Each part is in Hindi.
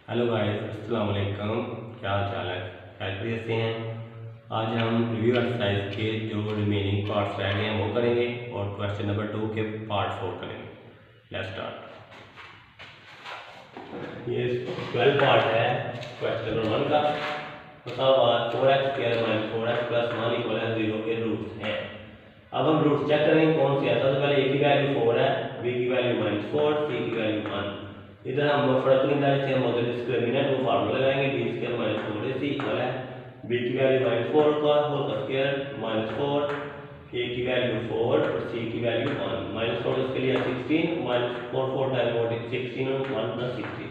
हेलो गाइस, अस्सलाम वालेकुम। क्या हाल चाल है? खैरियत से हैं? आज हम रिव्यू एक्सरसाइज के जो रिमेनिंग पार्ट्स रह गए हैं वो करेंगे और क्वेश्चन नंबर 2 के पार्ट 4 करेंगे। Let's start. ये 12 पार्ट है क्वेश्चन नंबर 1 का। मसावात 4x² - 4x + 1 = 0 के रूट्स हैं। अब हम रूट्स चेक करेंगे कौन से है। सबसे पहले a की वैल्यू 4 है, b की वैल्यू -4, c की वैल्यू 1। इधर हम फर्क निकालने से हम होते डिस्क्रिमिनेंट वो फार्मूला लगाएंगे। b² - 4ac इक्वल है b की वैल्यू -4 का होल स्क्वायर -4, a की वैल्यू 4 और c की वैल्यू 1। -4 इसके लिए 16 -4 4 टाइम 16 और 1 + 16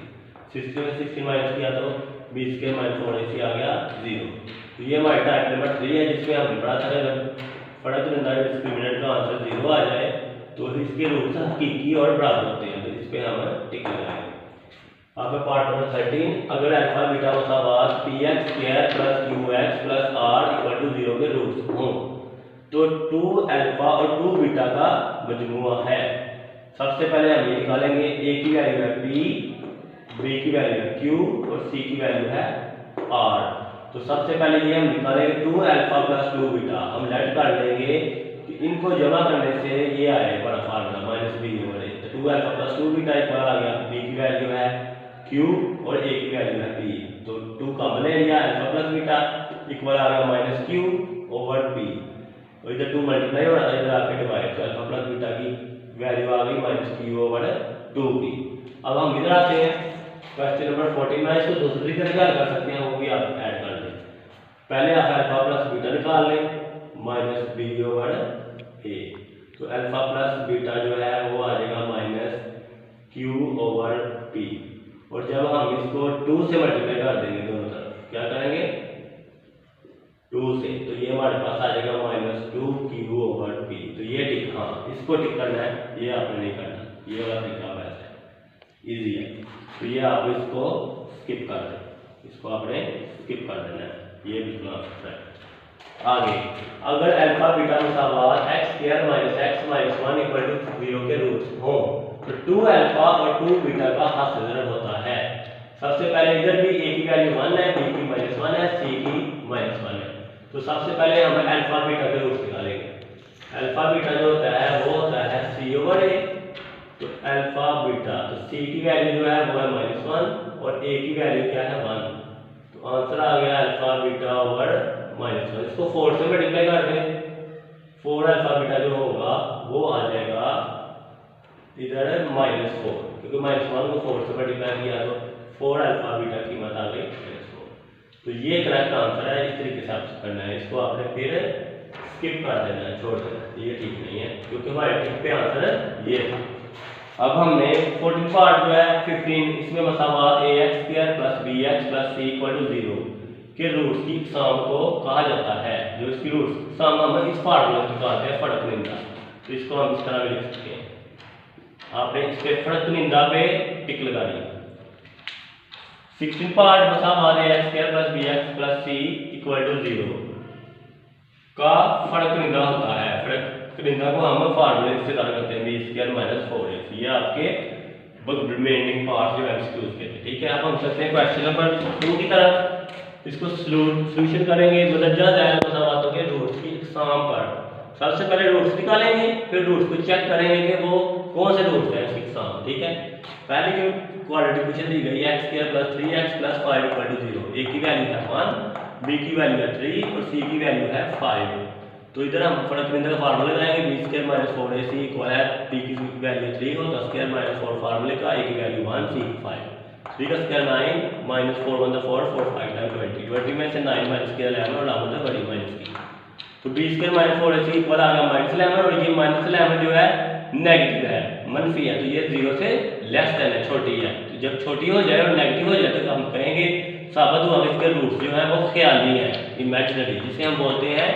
16 में 16 माइनस किया तो b² - 4ac आ गया 0। तो ये हमारा टाइप नंबर 3 है जिसमें हमने पढ़ा था अगर फर्क निकालने डिस्क्रिमिनेंट का आंसर 0 आ जाए तो इसके रूट्स हकीकी और बराबर होते हैं। तो इस पे हम टिक लगाएंगे। अब पार्ट नंबर 13, अगर alpha beta मसावात px² + qx + r = 0 के रूट्स हों तो 2 अल्फा और 2 बीटा का मजमूआ है। सबसे पहले हम ये निकालेंगे a की वैल्यू है p, b की वैल्यू है q और c की वैल्यू है r। तो सबसे पहले ये हम निकालेंगे 2 अल्फा + 2 बीटा। हम लेट कर लेंगे कि इनको जमा करने से ये आएगा बड़ा formula -b = 2 alpha + 2 beta equal आ गया b की वैल्यू है q और a की वैल्यू है p। तो 2 कॉमन ले लिया, अल्फा + बीटा इक्वल आ गया -q / p। और इधर 2 मल्टीप्लाई हो रहा था, इधर आके डिवाइड, तो अल्फा + बीटा की वैल्यू आ गई -q / 2p। अब हम इधर आते हैं क्वेश्चन नंबर 14 में। इसको दूसरी तरीके से हल कर सकते हैं, वो भी आप ऐड कर लें। पहले आप अल्फा + बीटा निकाल लें -b / a। तो अल्फा + बीटा जो है वो आ जाएगा -q / p। और जब हम इसको 2 से मल्टीप्लाई कर देंगे दोनों तरफ, क्या करेंगे 2 से, तो ये हमारे पास आ जाएगा -2q / p। तो ये टिक, हाँ इसको टिक करना है, ये आपने नहीं करना, ये वाला तरीका बेस्ट है, इजी है। तो ये आप इसको स्किप कर दें, इसको आपने स्किप कर देना है, ये बिल्कुल आपका है। आगे, अगर अल्फा बीटा मसावात x² - x - 1 = 0 के रूट्स हों तो 2 अल्फा और 2 बीटा का हासिल होता है। सबसे पहले इधर भी a की वैल्यू 1 है, b की -1 है, c की -1 है। तो सबसे पहले हम अल्फा बीटा के रूट्स निकालेंगे। अल्फा बीटा जो होता है वो होता है c / a। तो अल्फा बीटा, तो c की वैल्यू जो है वो है -1 और a की वैल्यू क्या है 1। तो आंसर आ गया अल्फा बीटा / -1। इसको 4 से मल्टीप्लाई कर दें, 4 अल्फा बीटा जो होगा वो आ जाएगा इधर -4, क्योंकि -1 को 4 से मल्टीप्लाई किया तो 4 अल्फा बीटा की कीमत आ गई -4। तो ये करेक्ट आंसर है। इस तरीके से आपसे करना है, इसको आपने फिर स्किप कर देना है, छोड़ देना है, ये ठीक नहीं है क्योंकि हमारे टिक पे आंसर ये था। अब हमने 14 पार्ट जो है 15, इसमें मसावात ax² + bx + c = 0 के रूट्स की इकसाम को कहा जाता है। जो इसकी रूट्स इकसाम हम इस फार्मूला से निकालते हैं फर्क निंदा। तो इसको हम इस तरह लिख सकते हैं, आपने इस पे फर्क निंदा पे टिक लगानी। 16 पार्ट मसावात ax² + bx + c = 0 का फर्क निंदा होता है। फर्क निंदा को हम फार्मूले से इस्तेमाल करते हैं b² - 4ac। ये आपके रिमेनिंग पार्ट जो एमसीक्यूज के थे, ठीक है। अब हम चलते हैं क्वेश्चन नंबर 2 की तरफ। इसको सॉल्यूशन करेंगे मुदज्जा ज़ायदा मसावातों के रूट्स की इकसाम पर। सबसे पहले रूट्स निकालेंगे, फिर रूट्स को चेक करेंगे कि वो कौन से रूट्स हैं इसकी इकसाम, ठीक है। पहले जो क्वाड्रेटिक इक्वेशन दी गई है x² + 3x + 5 = 0। a की वैल्यू है 1, b की वैल्यू है 3 और c की वैल्यू है 5। तो इधर हम फर्क निंदा का फार्मूला लगाएंगे, b² - 4ac इक्वल है p की वैल्यू 3 और 10² - 4 फार्मूले का, a की वैल्यू 1, c की 5। 3 का स्क्वायर 9 -4 1 4 4 5 टाइम 20 में से 9 माइनस किया 11 और लाभ होता है बड़ी माइनस की। तो b² - 4ac इक्वल आ गया -11 और ये -11 जो है नेगेटिव है, मनफी है, तो ये 0 से लेस देन है, छोटी है। तो जब छोटी हो जाए और नेगेटिव हो जाए तो हम कहेंगे साबित हुआ कि इसके रूट्स जो है वो ख्याली है, इमेजिनरी, जिसे हम बोलते हैं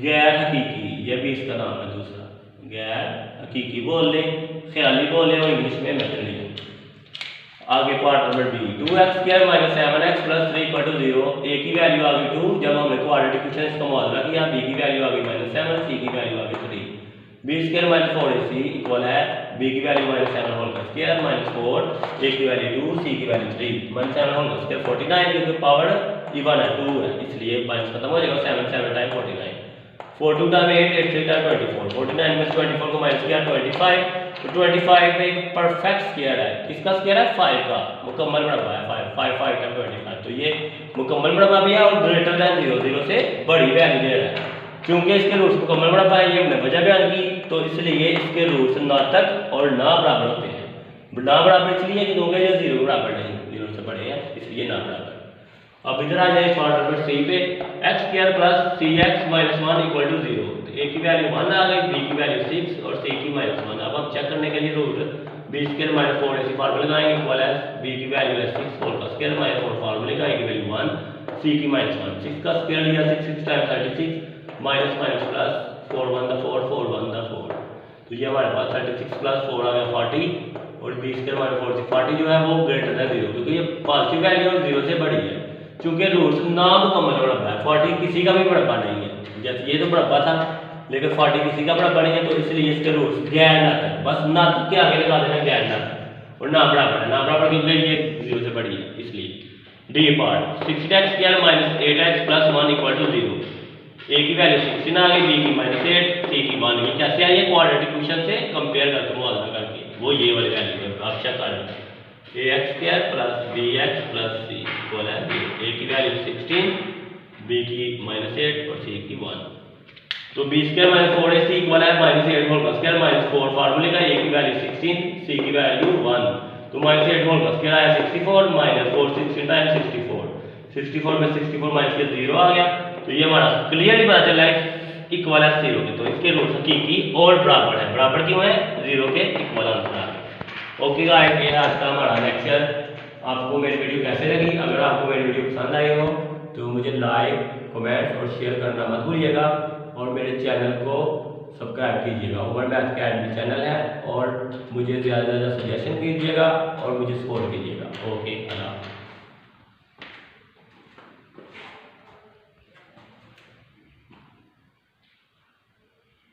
गैर हकीकी। ये भी इसका नाम है दूसरा, गैर हकीकी बोल लें, ख्याली बोल लें और इंग्लिश में इमेजिनरी। आगे part number b, 2x² - 7x + 3 = 0। a की वैल्यू आ गई 2, जब हमने क्वाड्रेटिक इक्वेशन इसका मुआवजा किया, b की वैल्यू आ गई -7, c की वैल्यू आ गई 3। B square minus 4ac equal है बी की वैल्यू -7 होल का स्क्वायर -4 ए की वैल्यू 2 सी की वैल्यू 3 -7 होल का स्क्वायर 49 क्योंकि पावर इवन है 2 है इसलिए माइनस खत्म हो जाएगा 7 7 टाइम 49 4 2 टाइम 8 8 3 टाइम 24 49 में 24 को माइनस किया 25 तो 25 एक परफेक्ट स्क्वायर है किसका स्क्वायर है 5 का मुकम्मल मरबा है 5 5 5 टाइम 25 तो ये मुकम्मल मरबा भी है और ग्रेटर देन 0 0 से बड़ी वैल्यू दे रहा है क्योंकि इसके रूट्स मुकम्मल मरबा है ये हमने वजह बयान की तो इसलिए इसके रूट्स ना तक और ना बराबर होते हैं ना बराबर इसलिए कि दोगे ये 0 के बराबर नहीं 0 से बड़े हैं इसलिए ना बराबर। अब इधर आ जाए पार्ट नंबर 3 पे x² + cx - 1 = 0 तो a की वैल्यू 1 आ गई b की वैल्यू 6 और c की -1 अब हम चेक करने के लिए रूट b² - 4ac फार्मूला लगाएंगे इक्वल है b की वैल्यू है 6 होल का स्क्वायर -4 फार्मूले का a की वैल्यू 1 c की -1 6 का स्क्वायर लिया 6 6 time 36 minus minus plus 4 1 the 4 4 1 the 4 तो ये हमारे पास 36 प्लस 4 आ गया 40 और b स्क्वायर माइनस 4 से 40 जो है वो ग्रेटर देन 0 क्योंकि ये पॉजिटिव वैल्यू और 0 से बड़ी है क्योंकि रूट्स ना मुकम्मल मरबा है 40 किसी का भी मरबा नहीं है जैसे ये तो मरबा था लेकिन 40 किसी का मरबा नहीं है तो इसलिए इसके रूट्स गैर ना तक बस ना के आगे लगा देना गैर ना तक और ना बराबर है ना बराबर क्योंकि ये 0 से बड़ी है इसलिए D part 6x² - 8x + 1 = 0 a की वैल्यू 16 आ गई b की -8 c की 1 ये कैसे आई है क्वाड्रेटिक क्वेश्चन से कंपेयर करके मुआवजा करके वो ये वाली वैल्यू है आप चेक कर लें ax² + bx + c इक्वल है a की वैल्यू 16 b की -8 और c की 1 तो b² - 4ac इक्वल है -8 होल का स्क्वायर -4 फार्मूले का a की वैल्यू 16 c की वैल्यू 1 तो -8 होल का स्क्वायर आया 64 -4 16 टाइम 64 64 में 64 माइनस के 0 आ गया तो ये हमारा क्लियरली पता चला है इक्वल है 0 के तो इसके रूट्स हकीकी और बराबर है बराबर क्यों है 0 के इक्वल आंसर आ गया। ओके गाइस ये आज का हमारा लेक्चर आपको मेरी वीडियो कैसे लगी अगर आपको मेरी वीडियो पसंद आई हो तो मुझे लाइक कमेंट और शेयर करना मत भूलिएगा और मेरे चैनल को सब्सक्राइब कीजिएगा ओवर मैथ अकेडमी चैनल है और मुझे ज़्यादा से ज़्यादा सजेशन कीजिएगा और मुझे सपोर्ट कीजिएगा। ओके अल्लाह।